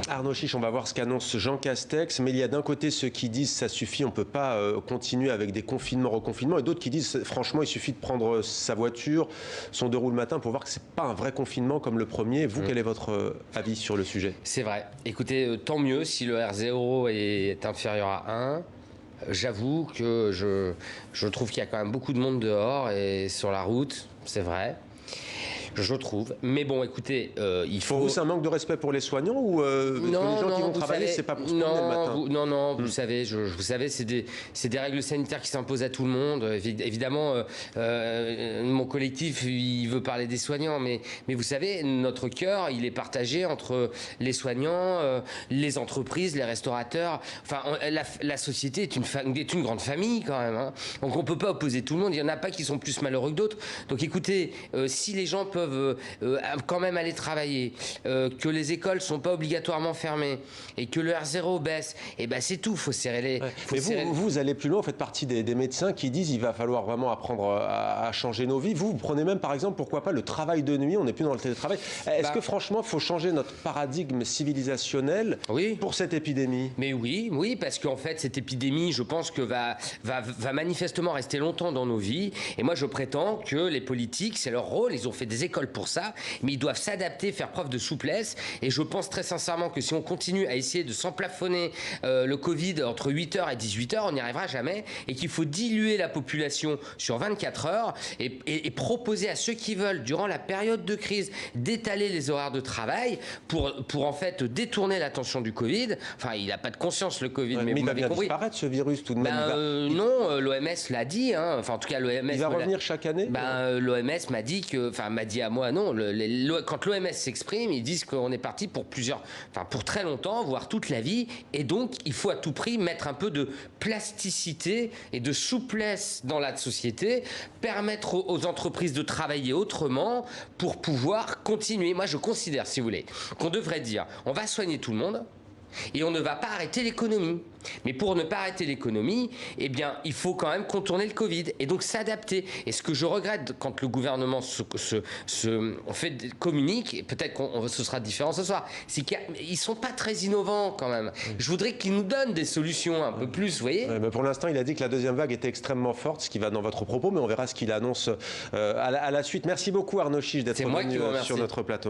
Arnaud Chiche, on va voir ce qu'annonce Jean Castex, mais il y a d'un côté ceux qui disent ça suffit, on ne peut pas continuer avec des confinements, reconfinements, et d'autres qui disent franchement il suffit de prendre sa voiture, son 2 roues le matin pour voir que ce n'est pas un vrai confinement comme le premier. Vous, quel est votre avis sur le sujet? C'est vrai. Écoutez, tant mieux si le R0 est inférieur à 1. J'avoue que je trouve qu'il y a quand même beaucoup de monde dehors et sur la route, c'est vrai. Je trouve. Mais bon, écoutez, il faut... Pour vous, c'est un manque de respect pour les soignants ou les gens qui vont travailler, c'est pas pour se promener le matin? Vous savez, vous savez, c'est des règles sanitaires qui s'imposent à tout le monde. Évidemment, mon collectif, il veut parler des soignants, mais vous savez, notre cœur, il est partagé entre les soignants, les entreprises, les restaurateurs. Enfin, la société est une grande famille quand même. Hein. Donc, on peut pas opposer tout le monde. Il y en a pas qui sont plus malheureux que d'autres. Donc, écoutez, si les gens peuvent quand même aller travailler, que les écoles sont pas obligatoirement fermées et que le R0 baisse, et ben c'est tout, faut serrer les... Mais vous allez plus loin, vous faites partie des médecins qui disent il va falloir vraiment apprendre à changer nos vies. Vous prenez même par exemple, pourquoi pas, le travail de nuit, on n'est plus dans le télétravail. Est-ce que franchement, il faut changer notre paradigme civilisationnel pour cette épidémie? Mais oui, parce qu'en fait, cette épidémie, je pense que va manifestement rester longtemps dans nos vies. Et moi, je prétends que les politiques, c'est leur rôle, ils ont fait des écoles pour ça, mais ils doivent s'adapter, faire preuve de souplesse. Et je pense très sincèrement que si on continue à essayer de s'emplafonner le Covid entre 8h et 18h, on n'y arrivera jamais, et qu'il faut diluer la population sur 24 heures et proposer à ceux qui veulent, durant la période de crise, d'étaler les horaires de travail pour en fait détourner l'attention du Covid. Enfin, il n'a pas de conscience, le Covid, mais il vous va m'avez bien compris. Disparaître ce virus tout de même. Non, l'OMS l'a dit. Hein. Enfin, en tout cas, l'OMS. Il va revenir chaque année. L'OMS m'a dit que, enfin, m'a dit à moi, non. Quand l'OMS s'exprime, ils disent qu'on est parti pour pour très longtemps, voire toute la vie, et donc il faut à tout prix mettre un peu de plasticité et de souplesse dans la société, permettre aux entreprises de travailler autrement pour pouvoir continuer. Moi, je considère, si vous voulez, qu'on devrait dire, on va soigner tout le monde. Et on ne va pas arrêter l'économie. Mais pour ne pas arrêter l'économie, eh bien, il faut quand même contourner le Covid et donc s'adapter. Et ce que je regrette quand le gouvernement communique, et peut-être que ce sera différent ce soir, c'est qu'ils ne sont pas très innovants quand même. Je voudrais qu'ils nous donnent des solutions un peu plus, vous voyez. Mais pour l'instant, il a dit que la deuxième vague était extrêmement forte, ce qui va dans votre propos, mais on verra ce qu'il annonce à la suite. Merci beaucoup Arnaud Chiche d'être venu sur notre plateau.